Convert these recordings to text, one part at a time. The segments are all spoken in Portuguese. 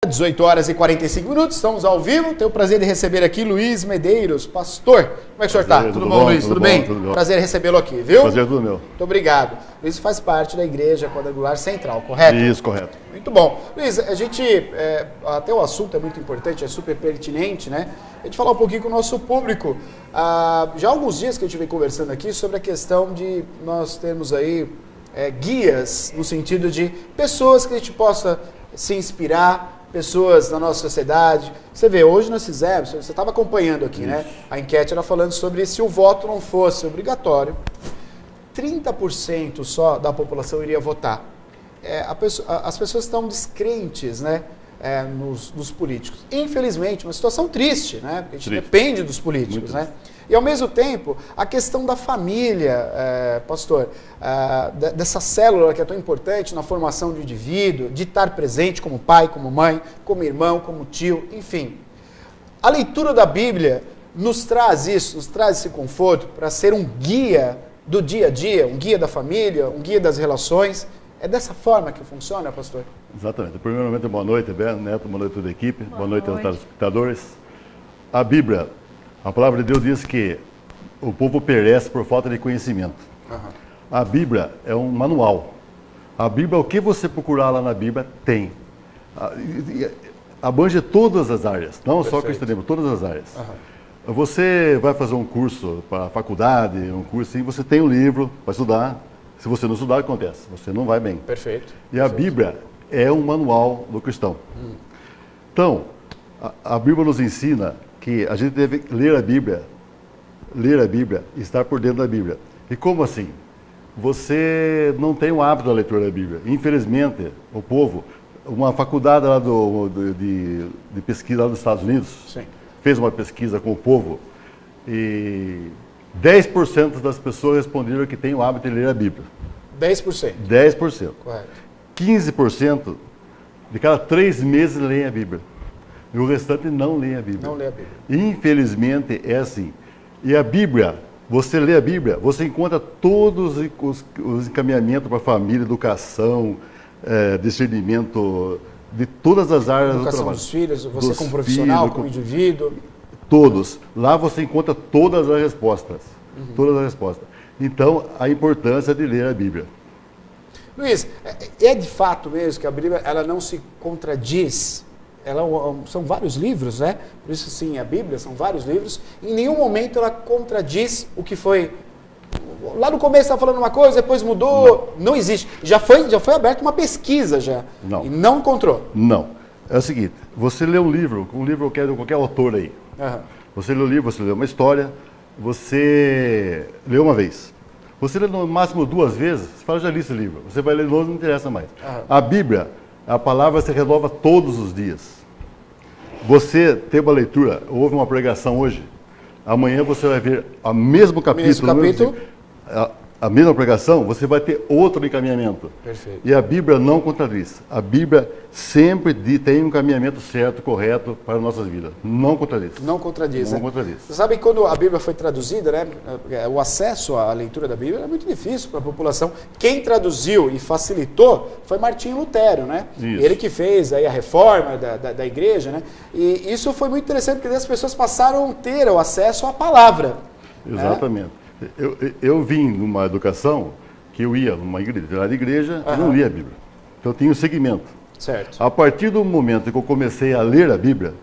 18 horas e 45 minutos, estamos ao vivo. Tenho o prazer de receber aqui Luiz Medeiros, pastor. Como é que o senhor está? Tudo bom, Luiz? Tudo bem? Prazer em recebê-lo aqui, viu? Prazer é tudo meu. Muito obrigado. Luiz faz parte da Igreja Quadrangular Central, correto? Isso, correto. Muito bom. Luiz, a gente, até o assunto é muito importante, é super pertinente, né? A gente falar um pouquinho com o nosso público. Já há alguns dias que a gente vem conversando aqui sobre a questão de nós termos aí guias, no sentido de pessoas que a gente possa se inspirar, pessoas na nossa sociedade. Você vê, hoje nós fizemos, você estava acompanhando aqui, né? A enquete era falando sobre se o voto não fosse obrigatório, 30% só da população iria votar. As pessoas estão descrentes, né? Nos políticos. Infelizmente, uma situação triste, né? Porque a gente depende dos políticos, né? E ao mesmo tempo, a questão da família, pastor, dessa célula que é tão importante na formação do indivíduo, de estar presente como pai, como mãe, como irmão, como tio, enfim. A leitura da Bíblia nos traz isso, nos traz esse conforto para ser um guia do dia a dia, um guia da família, um guia das relações. É dessa forma que funciona, pastor? Exatamente. Primeiramente, boa noite, Neto, boa noite a toda a equipe, boa noite aos telespectadores. A Bíblia, a palavra de Deus diz que o povo perece por falta de conhecimento. Uhum. A Bíblia é um manual. A Bíblia, o que você procurar lá na Bíblia, tem. Abrange todas as áreas, não só o cristianismo, todas as áreas. Uhum. Você vai fazer um curso para a faculdade, um curso assim, você tem um livro para estudar. Se você não estudar, o que acontece? Você não vai bem. Perfeito. E a Bíblia é um manual do cristão. Então, a Bíblia nos ensina que a gente deve ler a Bíblia e estar por dentro da Bíblia. E como assim? Você não tem o hábito da leitura da Bíblia. Infelizmente, o povo, uma faculdade lá de pesquisa lá dos Estados Unidos, fez uma pesquisa com o povo e 10% das pessoas responderam que tem o hábito de ler a Bíblia. 10%? 10%. Correto. 15% de cada 3 meses leem a Bíblia. E o restante não lê a Bíblia. Não lê a Bíblia. Infelizmente é assim. E a Bíblia, você lê a Bíblia, você encontra todos os encaminhamentos para a família, educação, discernimento de todas as áreas do trabalho. Educação dos filhos, você como profissional, como indivíduo. Todos. Lá você encontra todas as respostas. Todas as respostas. Então, a importância de ler a Bíblia. Luiz, é de fato mesmo que a Bíblia ela não se contradiz? São vários livros, né? Por isso, sim, a Bíblia são vários livros. Em nenhum momento ela contradiz o que foi... Lá no começo estava falando uma coisa, depois mudou. Não existe. Já foi aberta uma pesquisa já. Não. E não encontrou. Não. É o seguinte, você lê um livro qualquer autor aí. Uhum. Você lê um livro, você lê uma história, você lê uma vez. Você lê no máximo 2 vezes, você fala, já li esse livro. Você vai ler de novo, não interessa mais. Uhum. A Bíblia, a palavra se renova todos os dias. Você tem uma leitura, houve uma pregação hoje, amanhã você vai ver o mesmo capítulo. A mesma pregação, você vai ter outro encaminhamento. Perfeito. E a Bíblia não contradiz. A Bíblia sempre tem um encaminhamento certo, correto para as nossas vidas. Não contradiz. Não contradiz. Não contradiz. Você sabe que quando a Bíblia foi traduzida, né, o acesso à leitura da Bíblia era muito difícil para a população. Quem traduziu e facilitou foi Martinho Lutero, né? Isso. Ele que fez aí a reforma da igreja, né? E isso foi muito interessante, porque as pessoas passaram a ter o acesso à palavra. Exatamente. Né? Eu vim numa educação que eu ia numa igreja e não lia a Bíblia. Então eu tinha um segmento. Certo. A partir do momento que eu comecei a ler a Bíblia,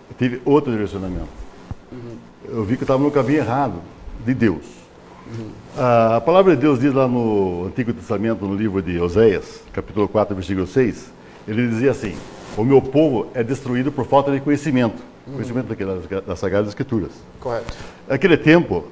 eu tive outro direcionamento. Eu vi que eu estava no caminho errado de Deus. A palavra de Deus diz lá no Antigo Testamento, no livro de Oséias, capítulo 4, versículo 6, ele dizia assim: o meu povo é destruído por falta de conhecimento. Conhecimento das Sagradas Escrituras. Correto. Naquele tempo,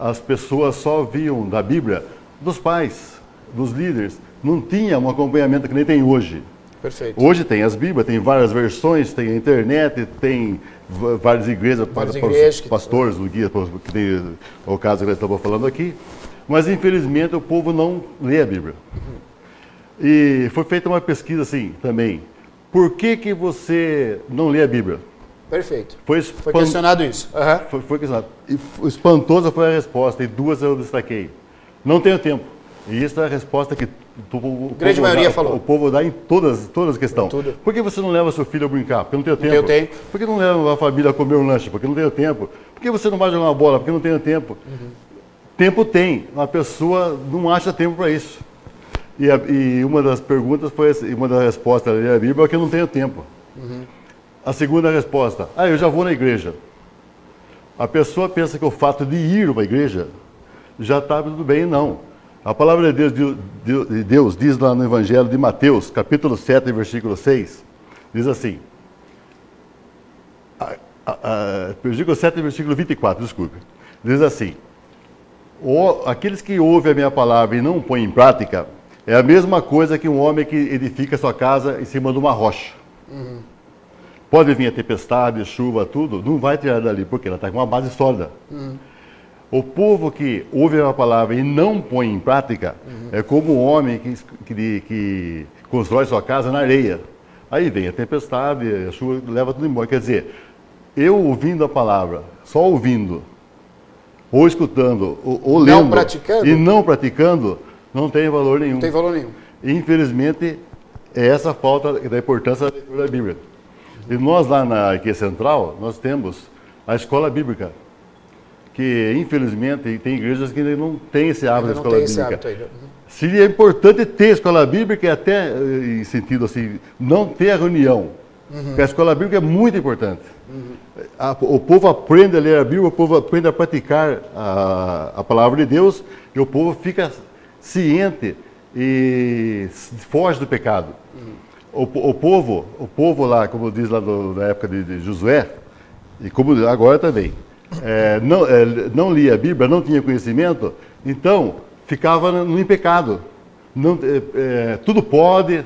as pessoas só viam da Bíblia dos pais, dos líderes. Não tinha um acompanhamento que nem tem hoje. Perfeito. Hoje tem as Bíblias, tem várias versões, tem a internet, tem várias igrejas para os pastores, o guia, que tem o caso que nós estamos falando aqui. Mas, infelizmente, o povo não lê a Bíblia. E foi feita uma pesquisa assim também. Por que você não lê a Bíblia? Perfeito. Foi questionado isso. Foi questionado. E espantosa foi a resposta, e 2 eu destaquei. Não tenho tempo. E essa é a resposta que Grande maioria falou. O povo dá em todas as questões. Por que você não leva seu filho a brincar? Porque não tem tempo. Não tenho tempo. Por que não leva a família a comer um lanche? Porque não tem tempo. Por que você não vai jogar uma bola? Porque não tem tempo. Tempo tem. Uma pessoa não acha tempo para isso. E uma das perguntas foi assim, uma das respostas da Bíblia é que eu não tenho tempo. A segunda resposta, eu já vou na igreja. A pessoa pensa que o fato de ir a uma igreja já está tudo bem, não. A palavra de Deus diz lá no Evangelho de Mateus, capítulo 7, versículo 6, diz assim, versículo 7, versículo 24, desculpe, diz assim, aqueles que ouvem a minha palavra e não põem em prática, é a mesma coisa que um homem que edifica sua casa em cima de uma rocha. Pode vir a tempestade, chuva, tudo, não vai tirar dali, porque ela está com uma base sólida. O povo que ouve a palavra e não põe em prática é como um homem que constrói sua casa na areia. Aí vem a tempestade, a chuva leva tudo embora. Quer dizer, eu ouvindo a palavra, só ouvindo, ou escutando, ou lendo, não praticando, e não praticando, não tem valor nenhum. Não tem valor nenhum. Infelizmente, é essa falta da importância da leitura da Bíblia. E nós lá na Arquia Central, nós temos a escola bíblica, que infelizmente tem igrejas que ainda não têm esse hábito da escola bíblica. Seria importante ter a escola bíblica e até, em sentido assim, não ter a reunião. Porque a escola bíblica é muito importante. O povo aprende a ler a Bíblia, o povo aprende a praticar a palavra de Deus e o povo fica ciente e foge do pecado. O povo lá, como diz lá na época de Josué, e como agora também, não lia a Bíblia, não tinha conhecimento, então ficava no pecado. Tudo pode,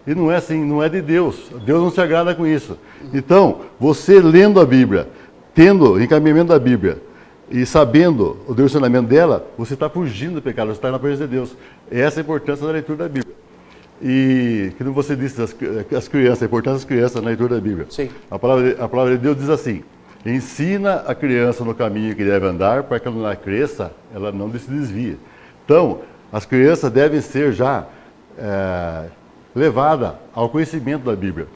e não é assim, não é de Deus. Deus não se agrada com isso. Então, você lendo a Bíblia, tendo o encaminhamento da Bíblia, e sabendo o direcionamento dela, você está fugindo do pecado, você está na presença de Deus. Essa é a importância da leitura da Bíblia. E, como você disse, as crianças, a importância das crianças na leitura da Bíblia. Sim. A palavra de Deus diz assim, ensina a criança no caminho que deve andar, para que ela cresça, ela não se desvie. Então, as crianças devem ser já levadas ao conhecimento da Bíblia,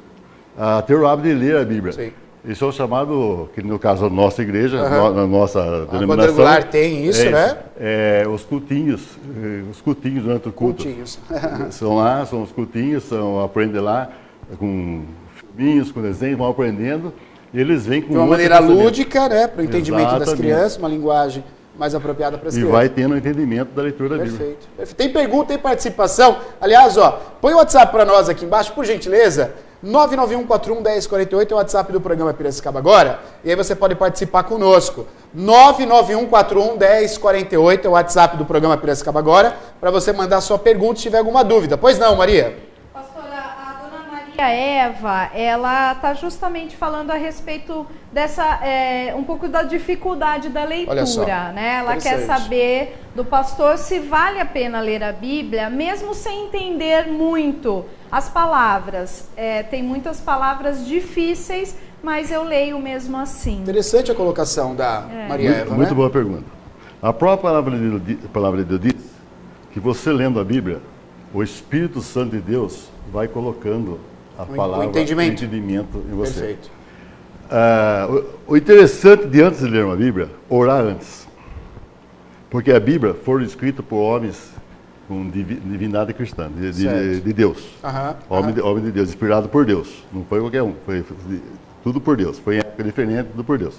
a ter o hábito de ler a Bíblia. Sim. Isso é o chamado, que no caso da nossa igreja, na nossa denominação... A quadrangular tem isso, né? Os cultinhos durante o culto. Cultinhos. São os cultinhos, aprendem lá com filminhos, com desenhos, vão aprendendo, e eles vêm com... De uma maneira lúdica, né? Para o entendimento das crianças, uma linguagem mais apropriada para as crianças. E vai tendo o entendimento da leitura da Bíblia. Perfeito. Tem pergunta, tem participação. Aliás, põe o WhatsApp para nós aqui embaixo, por gentileza. 991411048 é o WhatsApp do programa Piracicaba Agora. E aí você pode participar conosco. 991411048 é o WhatsApp do programa Piracicaba Agora, para você mandar sua pergunta se tiver alguma dúvida. Pois não, Maria? Pastora, a dona Maria Eva, ela está justamente falando a respeito dessa, um pouco da dificuldade da leitura, né? Ela quer saber do pastor se vale a pena ler a Bíblia, mesmo sem entender muito as palavras. Tem muitas palavras difíceis, mas eu leio mesmo assim. Interessante a colocação da Maria Eva, Muito boa pergunta. A própria palavra de Deus diz que você lendo a Bíblia, o Espírito Santo de Deus vai colocando a palavra, o entendimento em você. Perfeito. O interessante de antes de ler uma Bíblia, orar antes. Porque a Bíblia foi escrita por homens com divindade cristã, de Deus. Homem de Deus, inspirado por Deus. Não foi qualquer um, foi tudo por Deus. Foi em época diferente, tudo por Deus.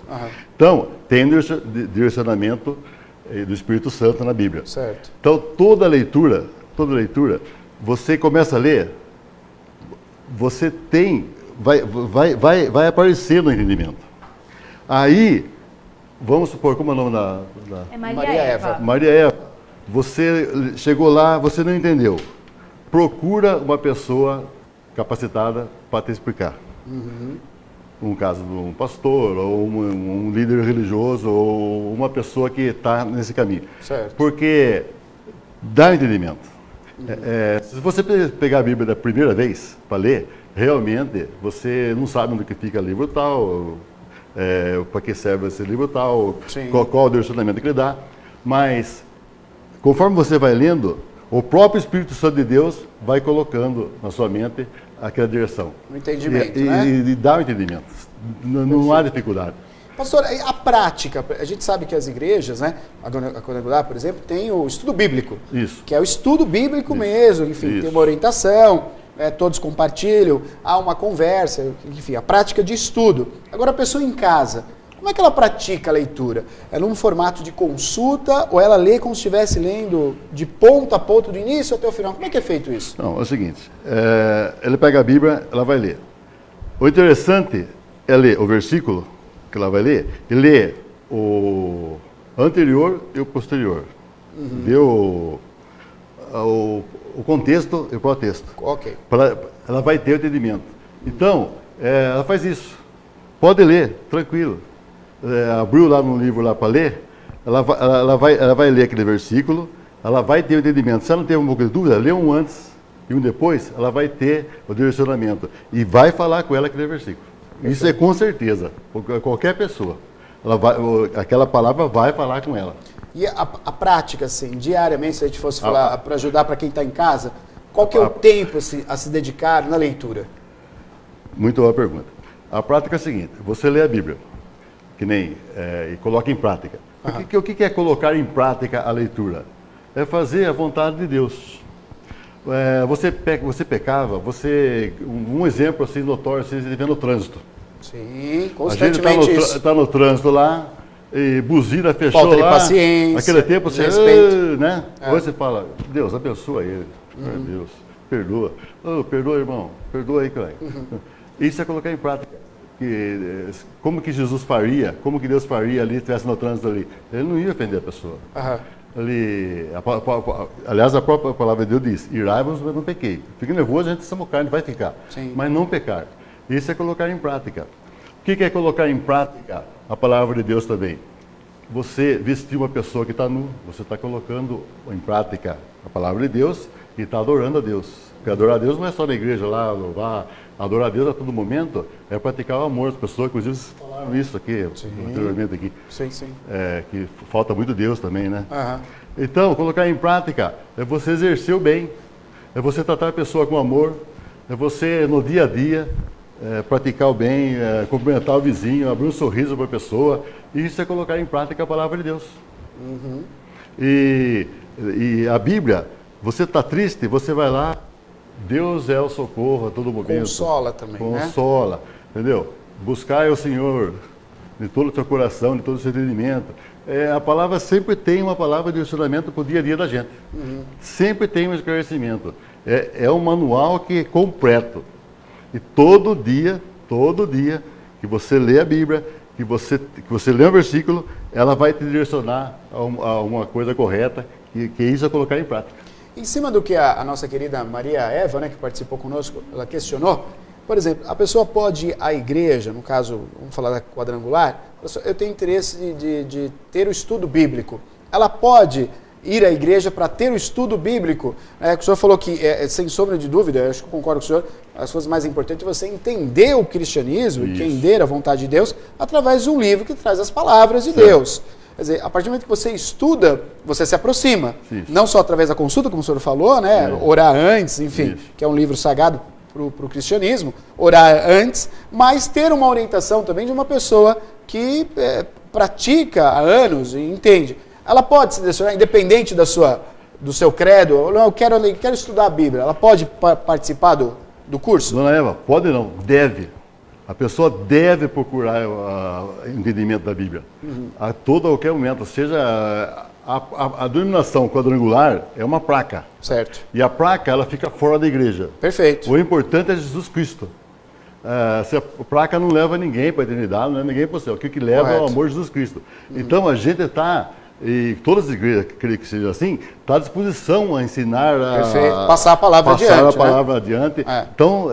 Então, tem direcionamento do Espírito Santo na Bíblia. Certo. Então, toda leitura, você começa a ler, você tem, vai aparecer no entendimento. Aí, vamos supor, como é o nome da... É Maria Eva. Maria Eva. Você chegou lá, você não entendeu. Procura uma pessoa capacitada para te explicar. Um caso de um pastor, ou um líder religioso, ou uma pessoa que está nesse caminho. Certo. Porque dá entendimento. Se você pegar a Bíblia da primeira vez para ler, realmente você não sabe onde que fica livro tal, para que serve esse livro tal, qual o direcionamento que ele dá, mas conforme você vai lendo, o próprio Espírito Santo de Deus vai colocando na sua mente aquela direção. O entendimento, e dá o entendimento. Não há dificuldade. Pastor, a prática, a gente sabe que as igrejas, né, a quadrangular, por exemplo, tem o estudo bíblico. Isso. Que é o estudo bíblico mesmo, enfim, tem uma orientação, todos compartilham, há uma conversa, enfim, a prática de estudo. Agora, a pessoa em casa, como é que ela pratica a leitura? É num formato de consulta ou ela lê como se estivesse lendo de ponta a ponta, do início até o final? Como é que é feito isso? Não, é o seguinte, ele pega a Bíblia, ela vai ler. O interessante é ler o versículo que ela vai ler, e lê o anterior e o posterior. Vê o contexto e o protexto. Ok. Ela vai ter o entendimento. Então, ela faz isso. Pode ler, tranquilo. Abriu lá no livro lá para ler, ela vai ler aquele versículo, ela vai ter o entendimento. Se ela não tem um pouco de dúvida, lê um antes e um depois, ela vai ter o direcionamento. E vai falar com ela aquele versículo. Isso é com certeza. Qualquer pessoa. Aquela palavra vai falar com ela. E a prática, assim, diariamente, se a gente fosse falar para ajudar para quem está em casa, qual que é o tempo a se dedicar na leitura? Muito boa pergunta. A prática é a seguinte, você lê a Bíblia, que nem, e coloca em prática. O que é colocar em prática a leitura? É fazer a vontade de Deus. Você pecava, um exemplo assim notório, você vê no trânsito. Sim, constantemente isso. A gente está no trânsito lá, e buzina fechou falta de lá. paciência, Aquele tempo você, respeito. Hoje você fala, Deus, abençoa ele. Meu Deus, perdoa. Perdoa, irmão. Perdoa aí, cara. Isso é colocar em prática. Como que Jesus faria, como que Deus faria ali, se estivesse no trânsito ali? Ele não ia ofender a pessoa. Aliás, a própria palavra de Deus diz, irai-vos, mas não pequei. Fica nervoso, a gente somos carne, vai ficar. Sim. Mas não pecar. Isso é colocar em prática. O que é colocar em prática a palavra de Deus também? Você vestir uma pessoa que está nu, você está colocando em prática a palavra de Deus e está adorando a Deus. Porque adorar a Deus não é só na igreja lá, louvar. Adorar a Deus a todo momento é praticar o amor. As pessoas, inclusive, falaram isso aqui, anteriormente aqui. Sim. Que falta muito Deus também, né? Então, colocar em prática é você exercer o bem, é você tratar a pessoa com amor, é você, no dia a dia, praticar o bem, cumprimentar o vizinho, abrir um sorriso para a pessoa. Isso é colocar em prática a palavra de Deus. E a Bíblia, você está triste, você vai lá, Deus é o socorro a todo momento. Consola também, Consola, entendeu? Buscar o Senhor de todo o seu coração, de todo o seu entendimento. A palavra sempre tem uma palavra de direcionamento para o dia a dia da gente. Sempre tem um esclarecimento. É um manual que é completo. E todo dia que você lê a Bíblia, que você lê um versículo, ela vai te direcionar a uma coisa correta, que isso é colocar em prática. Em cima do que a nossa querida Maria Eva, que participou conosco, ela questionou, por exemplo, a pessoa pode ir à igreja, no caso, vamos falar da quadrangular, eu tenho interesse de ter o estudo bíblico. Ela pode ir à igreja para ter o estudo bíblico? O senhor falou que, sem sombra de dúvida, eu acho que eu concordo com o senhor, as coisas mais importantes é você entender o cristianismo, entender a vontade de Deus, através de um livro que traz as palavras de Deus. Quer dizer, a partir do momento que você estuda, você se aproxima. Isso. Não só através da consulta, como o senhor falou, orar antes, enfim, que é um livro sagrado para o cristianismo, orar antes, mas ter uma orientação também de uma pessoa que pratica há anos e entende. Ela pode se direcionar, independente do seu credo, não, eu quero estudar a Bíblia, ela pode participar do curso? Dona Eva, pode não, deve. A pessoa deve procurar o entendimento da Bíblia. A qualquer momento. Seja a denominação quadrangular é uma placa. Certo. E a placa, ela fica fora da igreja. Perfeito. O importante é Jesus Cristo. Se a placa não leva ninguém para a eternidade, não leva ninguém para o céu. O que leva é o amor de Jesus Cristo. Então a gente está, e todas as igrejas, creio que seja assim, está à disposição a ensinar, passar a palavra adiante. Então,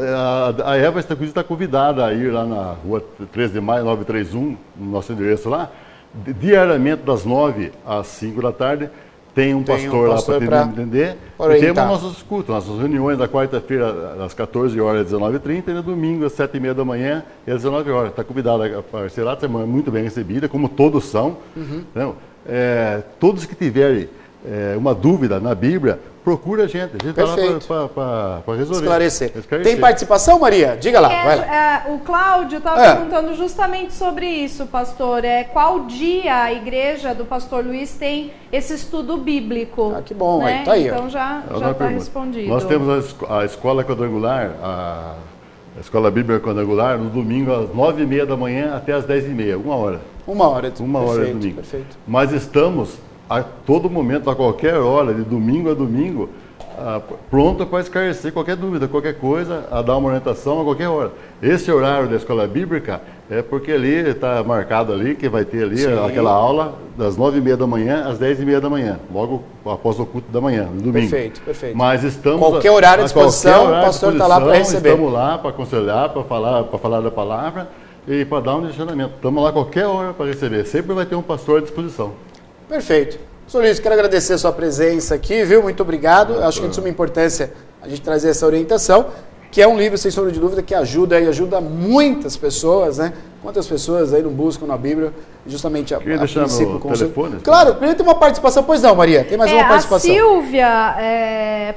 a Eva está convidada a ir lá na rua 13 de maio, 931, no nosso endereço lá, diariamente das 9 às 5 da tarde, tem um pastor lá para entender. E temos nossos cultos, nossas reuniões na quarta-feira às 14 horas às 19h30 e no domingo às 7h30 da manhã e às 19 horas. Está convidado a participar, é muito bem recebida, como todos são. Então, todos que tiverem uma dúvida na Bíblia, procura a gente está lá para resolver. Esclarecer. Tem participação, Maria? Diga lá, vai lá. O Cláudio estava perguntando justamente sobre isso, pastor. Qual dia a igreja do pastor Luiz tem esse estudo bíblico? Que bom, né? Tá aí. Então já está respondido. Nós temos a escola quadrangular, a escola bíblica quadrangular, no domingo às 9h30 da manhã até às 10h30, 1 hora. 1 hora. Uma hora de domingo. Perfeito. Mas estamos a todo momento, a qualquer hora, de domingo a domingo, pronto para esclarecer qualquer dúvida, qualquer coisa, a dar uma orientação a qualquer hora. Esse horário da escola bíblica é porque ali está marcado ali, que vai ter ali aquela aula das 9h30 da manhã às 10h30 da manhã, logo após o culto da manhã, no domingo. Perfeito. Mas estamos... Qualquer horário à disposição, o pastor está lá para receber. Estamos lá para aconselhar, para falar da palavra e para dar um direcionamento. Estamos lá qualquer hora para receber. Sempre vai ter um pastor à disposição. Perfeito. Sr. Luiz, quero agradecer a sua presença aqui, viu? Muito obrigado. Acho que é de suma importância a gente trazer essa orientação, que é um livro, sem sombra de dúvida, que ajuda muitas pessoas, né? Quantas pessoas aí não buscam na Bíblia justamente a princípio o telefone? Claro, primeiro tem uma participação, pois não, Maria? Tem mais uma participação. A Silvia,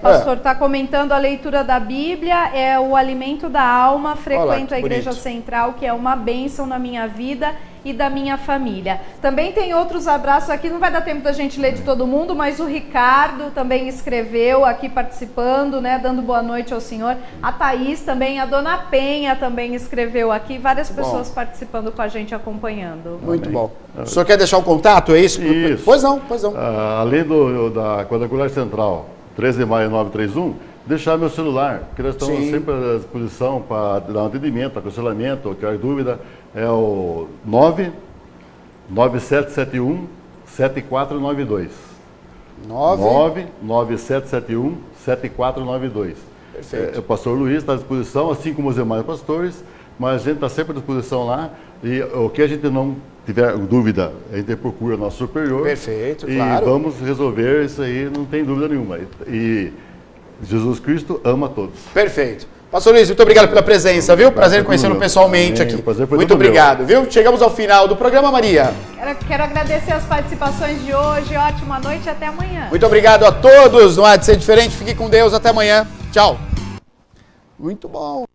pastor, está comentando a leitura da Bíblia, é o alimento da alma, frequento a Igreja Central, que é uma bênção na minha vida e da minha família. Também tem outros abraços aqui, não vai dar tempo da gente ler de todo mundo, mas o Ricardo também escreveu aqui participando, né, dando boa noite ao senhor. A Thaís também, a Dona Penha também escreveu aqui, várias pessoas participando com a gente, acompanhando. Muito bom. O senhor quer deixar o contato, é isso? Isso. Pois não. Além da quadrangular central, 13 de maio 931, deixar meu celular, porque nós estamos sempre à disposição para dar um atendimento, aconselhamento, qualquer dúvida, é o 99771-7492. 99771-7492. Perfeito. O pastor Luiz está à disposição, assim como os demais pastores, mas a gente está sempre à disposição lá, e o que a gente não tiver dúvida, a gente procura nosso superior. Perfeito, e claro. Vamos resolver isso aí, não tem dúvida nenhuma. E Jesus Cristo ama todos. Perfeito. Pastor Luiz, muito obrigado pela presença, viu? Prazer em conhecê-lo pessoalmente aqui. Muito obrigado, viu? Chegamos ao final do programa, Maria. Quero agradecer as participações de hoje. Ótima noite e até amanhã. Muito obrigado a todos. Não há de ser diferente. Fique com Deus. Até amanhã. Tchau. Muito bom.